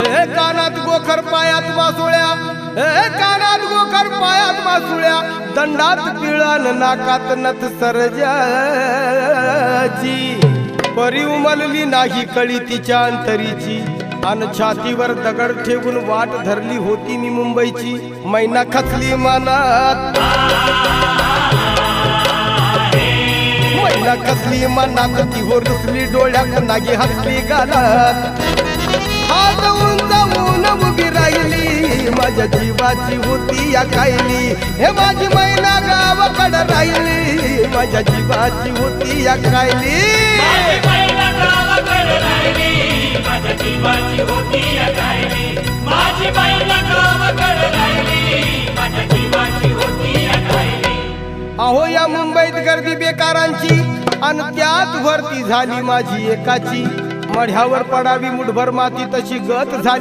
हे कानात गोखर पायात वासुळ्या, हे कानात गोखर पायात वासुळ्या, दंडात पिळण नाकात नथ सरजाची, परी उमलली नाही कळी तिच्या अंतरीची, अन छातीवर दगड ठेवून वाट धरली होती मी मुंबईची, मैना खचली मनात, मैना खचली मनात, ती हो रुसली डोळ्यात, नागी हसली गालात, हात उंचावून उभी राहिली, माझ्या जीवाची होती या कायली, हे माझी मैना गावाकडे राहिली, माझ्या जीवाची होती या कायली, माझ्या जीवाची होती या कायली, माझी मैना गावाकडे राहिली, माझ्या जीवाची होती या कायली. अहो या मुंबईत गर्दी बेकारांची, आणि त्यात भरती झाली माझी एकाची, मढ्यावर पडावी मुठभर माती तशी गत झाली.